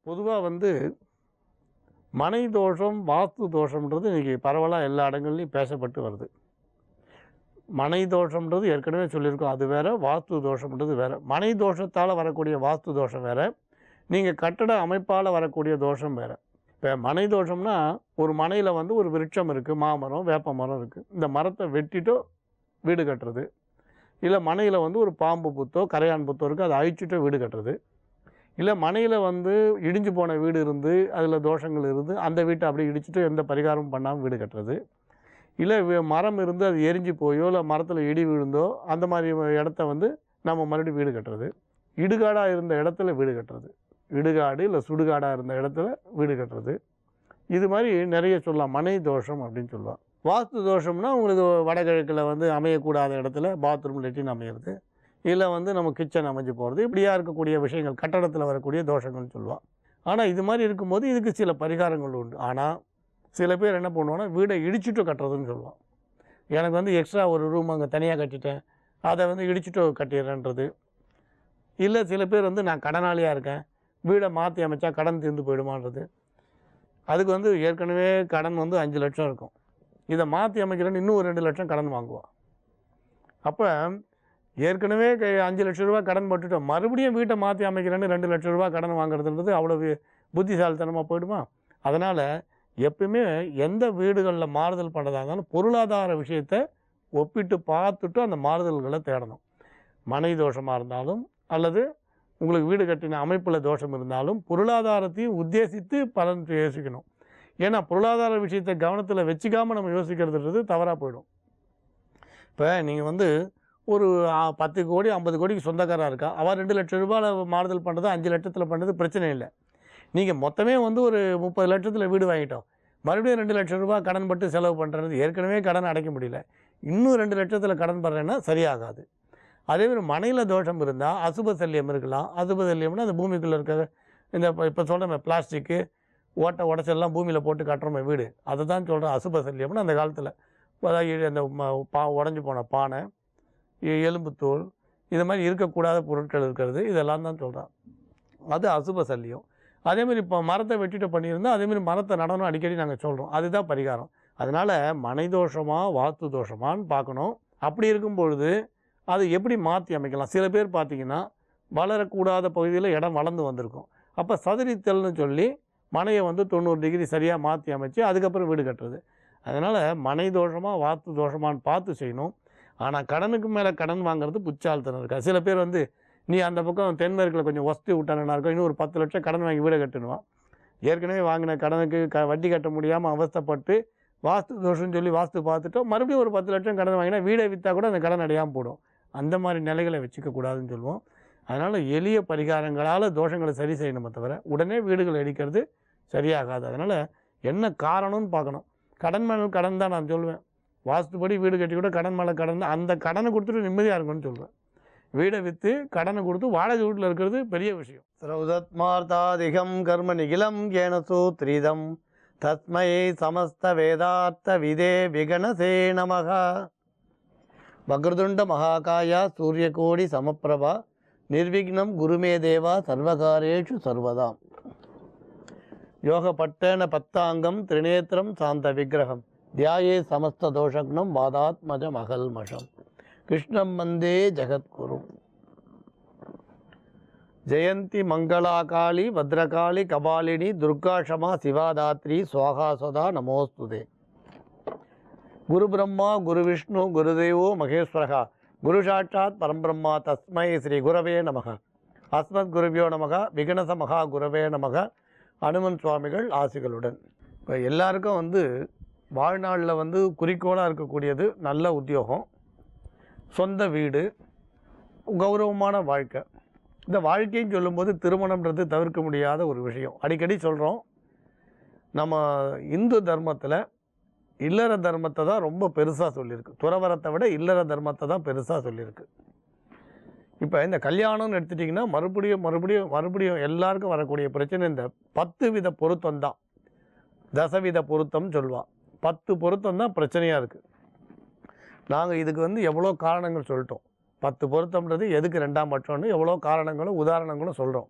பொதுவாக மனை தோஷம் வாஸ்து தோஷம்ன்றது இன்றைக்கி பரவலாக எல்லா இடங்கள்லையும் பேசப்பட்டு வருது. மனை தோஷம்ன்றது ஏற்கனவே சொல்லியிருக்கோம், அது வேறு. வாஸ்து தோஷம்ன்றது வேறு. மனை தோஷத்தால் வரக்கூடிய வாஸ்து தோஷம் வேறு, நீங்கள் கட்டட அமைப்பால் வரக்கூடிய தோஷம் வேறு. இப்போ மனை தோஷம்னா ஒரு மனையில் ஒரு விருட்சம் இருக்குது, மாமரம் வேப்ப மரம் இருக்குது. இந்த மரத்தை வெட்டிட்டோ வீடு கட்டுறது, இல்லை மனையில் ஒரு பாம்பு புத்தோ கரையான் புத்தோ இருக்குது, அதை அழிச்சிட்டோ வீடு கட்டுறது, இல்லை மனையில் இடிஞ்சு போன வீடு இருந்து அதில் தோஷங்கள் இருந்து அந்த வீட்டை அப்படி இடிச்சுட்டு எந்த பரிகாரமும் பண்ணாமல் வீடு கட்டுறது, இல்லை மரம் இருந்து அது எரிஞ்சு போயோ இல்லை மரத்தில் இடி விழுந்தோ அந்த மாதிரி இடத்த நம்ம மறுபடியும் வீடு கட்டுறது, இடுகாடாக இருந்த இடத்துல வீடு கட்டுறது, இடுகாடு இல்லை சுடுகாடாக இருந்த இடத்துல வீடு கட்டுறது, இது மாதிரி நிறைய சொல்லலாம். மனை தோஷம் அப்படின்னு சொல்லலாம். வாஸ்து தோஷம்னா உங்களுக்கு வடகிழக்கில் அமையக்கூடாத இடத்துல பாத்ரூம் லெட்டின் அமையிறது, இல்லை நம்ம கிச்சன் அமைஞ்சு போகிறது, இப்படியாக இருக்கக்கூடிய விஷயங்கள் கட்டடத்தில் வரக்கூடிய தோஷங்கள்னு சொல்லுவாள். ஆனால் இது மாதிரி இருக்கும்போது இதுக்கு சில பரிகாரங்கள் உண்டு. ஆனால் சில பேர் என்ன பண்ணுவாங்கன்னா வீடை இடிச்சுட்டு கட்டுறதுன்னு சொல்லுவான். எனக்கு எக்ஸ்ட்ரா ஒரு ரூம் அங்கே தனியாக கட்டிட்டேன், அதை இடிச்சுட்டு கட்டிடுறேன்றது. இல்லை சில பேர் நான் கடனாளியாக இருக்கேன், வீடை மாற்றி அமைச்சா கடன் தீர்ந்து போயிடுமான்றது. அதுக்கு ஏற்கனவே கடன் 5 லட்சம் இருக்கும், இதை மாற்றி அமைக்கிறேன்னு இன்னும் ஒரு 2 லட்சம் கடன் வாங்குவான். அப்போ ஏற்கனவே 5 லட்ச ரூபா கடன் பட்டுட்டோம், மறுபடியும் வீட்டை மாற்றி அமைக்கிறேன்னு 2 லட்ச ரூபா கடன் வாங்குறதுன்றது அவ்வளவு புத்திசாலித்தனமாக போயிடுமா? அதனால் எப்பயுமே எந்த வீடுகளில் மாறுதல் பண்ணுறதா இருந்தாலும் பொருளாதார விஷயத்தை ஒப்பிட்டு பார்த்துட்டு அந்த மாறுதல்களை தேடணும். மனை தோஷமாக இருந்தாலும் அல்லது உங்களுக்கு வீடு கட்டின அமைப்பில் தோஷம் இருந்தாலும் பொருளாதாரத்தையும் உத்தேசித்து பலன் யோசிக்கணும். ஏன்னா பொருளாதார விஷயத்தை கவனத்தில் வச்சுக்காமல் நம்ம யோசிக்கிறதுன்றது தவறாக போயிடும். இப்போ நீங்கள் ஒரு 10 கோடி 50 கோடிக்கு சொந்தக்காராக இருக்கா, அவள் 2 லட்சம் ரூபாயில் மாறுதல் பண்ணுறது 5 லட்சத்தில் பண்ணுறது பிரச்சனை இல்லை. நீங்கள் மொத்தமே ஒரு 30 லட்சத்தில் வீடு வாங்கிட்டோம், மறுபடியும் 2 லட்சம் ரூபா கடன் பட்டு செலவு பண்ணுறது, ஏற்கனவே கடன் அடைக்க முடியல, இன்னும் 2 லட்சத்தில் கடன் பண்ணுறேன்னா சரியாகாது. அதேமாதிரி மனையில் தோஷம் இருந்தால் அசுப சல்லியம் இருக்கலாம். அசுப சல்லியம்னா அந்த பூமிக்குள்ளே இருக்க இந்த இப்போ சொல்கிறோமே பிளாஸ்டிக்கு ஓட்டை உடச்செல்லாம் பூமியில் போட்டு கட்டுறோமே வீடு, அதை தான் சொல்கிறேன் அசுப சல்லியம்னு. அந்த காலத்தில் அதாவது அந்த உடஞ்சி போன பானை, எலும்புத்தூள், இது மாதிரி இருக்கக்கூடாத பொருட்கள் இருக்கிறது, இதெல்லாம் தான் சொல்கிறான், அது அசுப சல்லியம். அதேமாதிரி இப்போ மரத்தை வெட்டிட்டு பண்ணியிருந்தால் அதேமாதிரி மரத்தை நடனம் அடிக்கடி நாங்கள் சொல்கிறோம், அதுதான் பரிகாரம். அதனால் மனை தோஷமாக வாஸ்து தோஷமானு பார்க்கணும். அப்படி இருக்கும் பொழுது அது எப்படி மாற்றி அமைக்கலாம்? சில பேர் பார்த்திங்கன்னா வளரக்கூடாத பகுதியில் இடம் வளர்ந்து வந்திருக்கும், அப்போ சதுரித்தல்னு சொல்லி மனையை 90 டிகிரி சரியாக மாற்றி அமைச்சு அதுக்கப்புறம் வீடு கட்டுறது. அதனால் மனை தோஷமாக வாஸ்து தோஷமானு பார்த்து செய்யணும். ஆனால் கடனுக்கு மேலே கடன் வாங்குறது புச்சால்தனம் இருக்கா. சில பேர் நீ அந்த பக்கம் தென்மேற்கில் கொஞ்சம் வசதி விட்டானா இருக்கும், இன்னும் ஒரு 10 லட்சம் கடன் வாங்கி வீடை கட்டணுவான். ஏற்கனவே வாங்கின கடனுக்கு வட்டி கட்ட முடியாமல் அவஸ்தைப்பட்டு வாஸ்து தோஷம்னு சொல்லி வாஸ்து பார்த்துட்டோம், மறுபடியும் ஒரு 10 லட்சம் கடன் வாங்கினா வீடை விற்றா கூட அந்த கடன் அடையாமல் போடும். அந்த மாதிரி நிலைகளை வச்சுக்கக்கூடாதுன்னு சொல்லுவோம். அதனால் எளிய பரிகாரங்களால் தோஷங்களை சரி செய்யணுமே தவிர உடனே வீடுகள் அடிக்கிறது சரியாகாது. அதனால் என்ன காரணம்னு பார்க்கணும். கடன் மேலே கடன் தான் நான் சொல்லுவேன். வாஸ்துப்படி வீடு கட்டி கூட கடன் மேலே கடன் தான், அந்த கடனை கொடுத்துட்டு நிம்மதியாக இருக்கும்னு சொல்லுவேன். வீடை விற்று கடனை கொடுத்து வாடகை வீட்டில் இருக்கிறது பெரிய விஷயம். ஸ்ரௌதத்மார்த்தாதிகம் கர்ம நிகிலம் ஏனசோ த்ரீதம் தஸ்மை சமஸ்த வேதார்த்த விதே விகணசே நமக. வக்ரதுண்ட மகாகாயா சூரியகோடி சமப்பிரபா நிர்விக்னம் குருமே தேவா சர்வகாரேஷு சர்வதாம். யோகப்பட்டேன பத்தாங்கம் திரிநேத்திரம் சாந்த விக்கிரகம் தியாயே சமஸ்த தோஷக்னம் வாதாத்மஜ மகல்மஷம் கிருஷ்ணம் வந்தே ஜெகத்குரு. ஜெயந்தி மங்களாகாளி பத்ரகாளி கபாலினி துர்காஷமா சிவாதாத்ரி சுவாகாசதா நமோஸ்துதே. குரு பிரம்மா குரு விஷ்ணு குருதேவோ மகேஸ்வரகா குரு சாட்சாத் பரம்பிரம்மா தஸ்மை ஸ்ரீ குரவே நமக. அஸ்மத் குருவியோ நமக. விகணச மகா குரவே நமக. அனுமன் சுவாமிகள் ஆசிகளுடன். இப்போ எல்லாருக்கும் வாழ்நாளில் குறிக்கோளாக இருக்கக்கூடியது நல்ல உத்தியோகம், சொந்த வீடு, கௌரவமான வாழ்க்கை. இந்த வாழ்க்கைன்னு சொல்லும்போது திருமணம்ன்றது தவிர்க்க முடியாத ஒரு விஷயம். அடிக்கடி சொல்கிறோம், நம்ம இந்து தர்மத்தில் இல்லற தர்மத்தை தான் ரொம்ப பெருசாக சொல்லியிருக்கு. துறவரத்தை விட இல்லற தர்மத்தை தான் பெருசாக சொல்லியிருக்கு. இப்போ இந்த கல்யாணம்னு எடுத்துட்டிங்கன்னா மறுபடியும் மறுபடியும் மறுபடியும் எல்லாருக்கும் வரக்கூடிய பிரச்சனை இந்த 10 வித பொருத்தம் தான். தசவித பொருத்தம் சொல்லுவாள். 10 பொருத்தம் தான் பிரச்சனையாக இருக்குது. நாங்கள் இதுக்கு எவ்வளோ காரணங்கள் சொல்லிட்டோம். 10 பொருத்தம்ன்றது எதுக்கு 2ஆம் பட்சம்னு எவ்வளோ காரணங்களும் உதாரணங்களும் சொல்கிறோம்.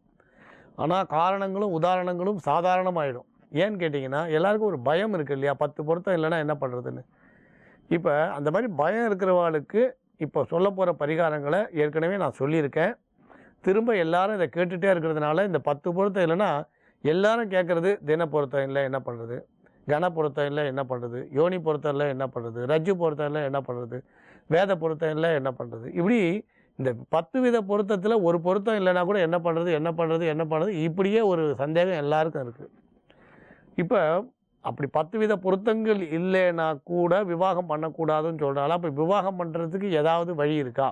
ஆனால் காரணங்களும் உதாரணங்களும் சாதாரணமாயிடும். ஏன்னு கேட்டிங்கன்னா, எல்லாருக்கும் ஒரு பயம் இருக்குது இல்லையா? 10 பொருத்தம் இல்லைன்னா என்ன பண்ணுறதுன்னு. இப்போ அந்த மாதிரி பயம் இருக்கிறவாளுக்கு இப்போ சொல்ல போகிற பரிகாரங்களை ஏற்கனவே நான் சொல்லியிருக்கேன். திரும்ப எல்லாரும் இதை கேட்டுகிட்டே இருக்கிறதுனால இந்த 10 பொருத்தம் இல்லைன்னா எல்லாரும் கேட்குறது தின பொருத்தம் இல்லை என்ன பண்ணுறது, கன பொருத்தம் இல்லை என்ன பண்ணுறது, யோனி பொருத்தம் இல்லை என்ன பண்ணுறது, ரஜ்ஜு பொருத்தம் இல்லை என்ன பண்ணுறது, வேத பொருத்தம் இல்லை என்ன பண்ணுறது, இப்படி இந்த 10 வித பொருத்தத்தில் ஒரு பொருத்தம் இல்லைன்னா கூட என்ன பண்ணுறது என்ன பண்ணுறது என்ன பண்ணுறது, இப்படியே ஒரு சந்தேகம் எல்லாருக்கும் இருக்குது. இப்போ அப்படி 10 வித பொருத்தங்கள் இல்லைன்னா கூட விவாகம் பண்ணக்கூடாதுன்னு சொல்கிறாங்களா? அப்போ விவாகம் பண்ணுறதுக்கு ஏதாவது வழி இருக்கா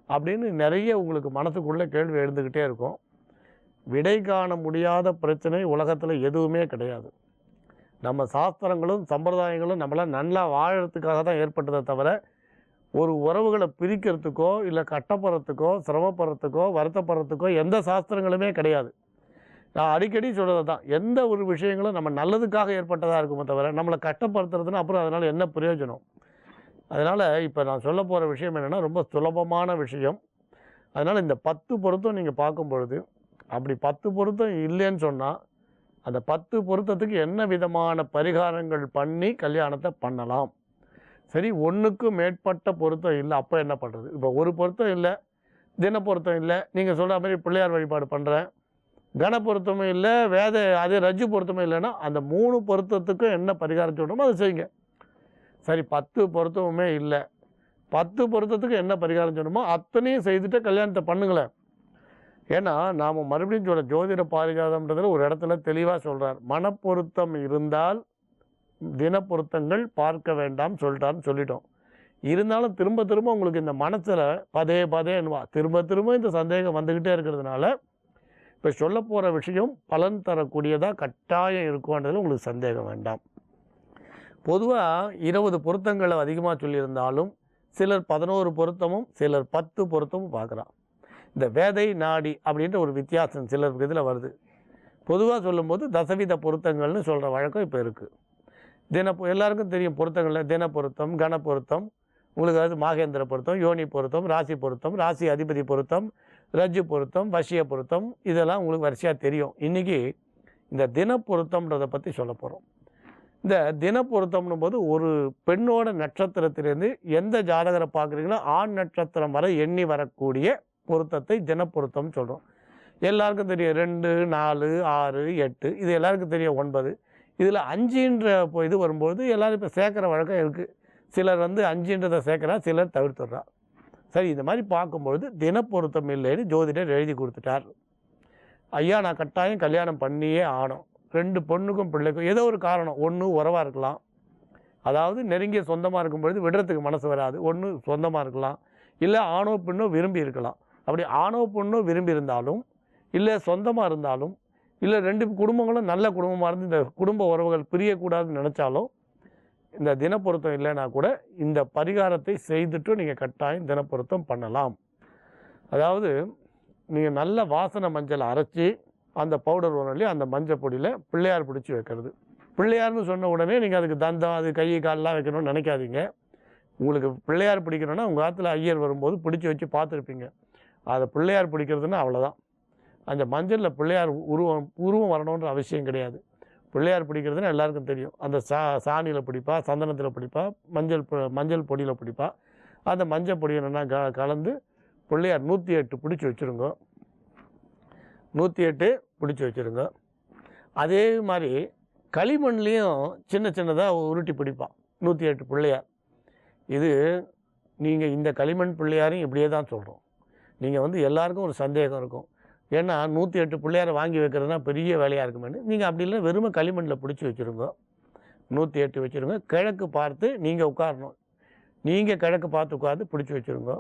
அப்படின்னு நிறைய உங்களுக்கு மனசுக்குள்ளே கேள்வி எழுந்துக்கிட்டே இருக்கும். விடை காண முடியாத பிரச்சனை உலகத்தில் எதுவுமே கிடையாது. நம்ம சாஸ்திரங்களும் சம்பிரதாயங்களும் நம்மளை நல்லா வாழறதுக்காக தான் ஏற்பட்டதை தவிர ஒரு உறவுகளை பிரிக்கிறதுக்கோ இல்லை கட்டப்படுறதுக்கோ சிரமப்படுறதுக்கோ வருத்தப்படுறதுக்கோ எந்த சாஸ்திரங்களுமே கிடையாது. நான் அடிக்கடி சொல்கிறது தான், எந்த ஒரு விஷயங்களும் நம்ம நல்லதுக்காக ஏற்பட்டதாக இருக்குமே தவிர நம்மளை கட்டப்படுத்துறதுன்னா அப்புறம் அதனால் என்ன பிரயோஜனம்? அதனால் இப்போ நான் சொல்ல போகிற விஷயம் என்னென்னா ரொம்ப சுலபமான விஷயம். அதனால் இந்த 10 பொருத்தம் நீங்கள் பார்க்கும் பொழுது அப்படி 10 பொருத்தம் இல்லைன்னு சொன்னால் அந்த 10 பொருத்தத்துக்கு என்ன விதமான பரிகாரங்கள் பண்ணி கல்யாணத்தை பண்ணலாம். சரி, ஒன்றுக்கும் மேற்பட்ட பொருத்தம் இல்லை, அப்போ என்ன பண்ணுறது? இப்போ ஒரு பொருத்தம் இல்லை, தின பொருத்தம் இல்லை, நீங்கள் சொல்கிற மாதிரி பிள்ளையார் வழிபாடு பண்ணுறேன், கன பொருத்தமும் இல்லை, அதே ரஜ்ஜு பொருத்தமும் இல்லைன்னா அந்த 3 பொருத்தத்துக்கும் என்ன பரிகாரம் சொல்லணுமோ அதை செய்யுங்க. சரி, 10 பொருத்தமுமே இல்லை, 10 பொருத்தத்துக்கு என்ன பரிகாரம் சொல்லணுமோ அத்தனையும் செய்துட்டு கல்யாணத்தை பண்ணுங்களேன். ஏன்னா நாம் மறுபடியும் சொல்ல ஜோதிட பாரிஜாதம்ன்றதில் ஒரு இடத்துல தெளிவாக சொல்கிறார், மனப்பொருத்தம் இருந்தால் தின பொருத்தங்கள் பார்க்க வேண்டாம் சொல்லிட்டான்னு சொல்லிட்டோம். இருந்தாலும் திரும்ப திரும்ப உங்களுக்கு இந்த மனசில் பதேன்னுவா திரும்ப திரும்ப இந்த சந்தேகம் வந்துக்கிட்டே இருக்கிறதுனால இப்போ சொல்ல போகிற விஷயம் பலன் தரக்கூடியதாக கட்டாயம் இருக்கும்ன்றதில் உங்களுக்கு சந்தேகம் வேண்டாம். பொதுவாக 20 பொருத்தங்களை அதிகமாக சொல்லியிருந்தாலும் சிலர் 11 பொருத்தமும் சிலர் 10 பொருத்தமும் பார்க்குறான். இந்த வேதை நாடி அப்படின்ற ஒரு வித்தியாசம் சிலருக்கு இதில் வருது. பொதுவாக சொல்லும்போது தசவித பொருத்தங்கள்னு சொல்கிற வழக்கம் இப்போ இருக்குது. எல்லாருக்கும் தெரியும் பொருத்தங்களில் தின பொருத்தம், கன பொருத்தம், உங்களுக்கு அது மாகேந்திர பொருத்தம், யோனி பொருத்தம், ராசி பொருத்தம், ராசி அதிபதி பொருத்தம், ரஜ்ஜு பொருத்தம், வசிய பொருத்தம், இதெல்லாம் உங்களுக்கு வரிசையாக தெரியும். இன்றைக்கி இந்த தின பொருத்தம்ன்றதை பற்றி சொல்ல போகிறோம். இந்த தின பொருத்தம்னும் போது ஒரு பெண்ணோட நட்சத்திரத்திலேருந்து எந்த ஜாதகரை பார்க்குறீங்களோ ஆண் நட்சத்திரம் வரை எண்ணி வரக்கூடிய பொருத்தத்தை தின பொருத்தம் சொல்கிறோம். எல்லாருக்கும் தெரியும் 2, 4, 6, 8, இது எல்லாருக்கும் தெரியும் 9. இதில் 5ன்ற இது வரும்போது எல்லோரும் இப்போ சேர்க்குற வழக்கம் இருக்குது. சிலர் 5ன்றதை சேர்க்குறா, சிலர் தவிர்த்துடுறா. சரி, இந்த மாதிரி பார்க்கும்பொழுது தின பொருத்தம் இல்லைன்னு ஜோதிடர் எழுதி கொடுத்துட்டார். ஐயா, நான் கட்டாயம் கல்யாணம் பண்ணியே ஆகணும். 2 பொண்ணுக்கும் பிள்ளைக்கும் ஏதோ ஒரு காரணம், ஒன்று உறவாக இருக்கலாம், அதாவது நெருங்கிய சொந்தமாக இருக்கும்பொழுது விடுறதுக்கு மனசு வராது, ஒன்று சொந்தமாக இருக்கலாம், இல்லை ஆணோ பெண்ணோ விரும்பி இருக்கலாம். அப்படி ஆணோ பெண்ணோ விரும்பி இருந்தாலும் இல்லை சொந்தமாக இருந்தாலும் இல்லை 2 குடும்பங்களும் நல்ல குடும்பமாக இருந்து இந்த குடும்ப உறவுகள் பிரியக்கூடாதுன்னு நினச்சாலும் இந்த தினப்பொருத்தம் இல்லைன்னா கூட இந்த பரிகாரத்தை செய்துட்டு நீங்கள் கட்டாயம் தினப்பொருத்தம் பண்ணலாம். அதாவது நீங்கள் நல்ல வாசனை மஞ்சள் அரைச்சி அந்த பவுடர் வரும் இல்லையா, அந்த மஞ்சள் பொடியில் பிள்ளையார் பிடிச்சி வைக்கிறது. பிள்ளையார்னு சொன்ன உடனே நீங்கள் அதுக்கு தந்தம் அது கை காலெலாம் வைக்கணும்னு நினைக்காதீங்க. உங்களுக்கு பிள்ளையார் பிடிக்கணும்னா உங்கள் காலத்தில் ஐயர் வரும்போது பிடிச்சி வச்சு பார்த்துருப்பீங்க. அதை பிள்ளையார் பிடிக்கிறதுன்னா அவ்வளோதான். அந்த மஞ்சளில் பிள்ளையார் உருவம் வரணுன்ற அவசியம் கிடையாது. பிள்ளையார் பிடிக்கிறதுன்னு எல்லாருக்கும் தெரியும். அந்த சாணியில் பிடிப்பா, சந்தனத்தில் பிடிப்பா, மஞ்சள் பொடியில் பிடிப்பா. அந்த மஞ்சள் பொடி என்னென்னா கலந்து பிள்ளையார் 108 பிடிச்சி வச்சுருங்க. 108 பிடிச்சி வச்சுருங்க. அதே மாதிரி களிமண்லேயும் சின்ன சின்னதாக உருட்டி பிடிப்பான் 108 பிள்ளையார். இது நீங்கள் இந்த களிமண் பிள்ளையாரையும் இப்படியே தான் சொல்கிறோம். நீங்கள் எல்லாருக்கும் ஒரு சந்தேகம் இருக்கும், ஏன்னா 108 பிள்ளையாரை வாங்கி வைக்கிறதுனா பெரிய வேலையாக இருக்குமேனு. நீங்கள் அப்படி இல்லை, வெறுமை களிமண்ணில் பிடிச்சி வச்சுருங்க. 108 வச்சுருங்க. கிழக்கு பார்த்து நீங்கள் உட்காரணும். நீங்கள் கிழக்கு பார்த்து உட்கார்ந்து பிடிச்சி வச்சுருங்க.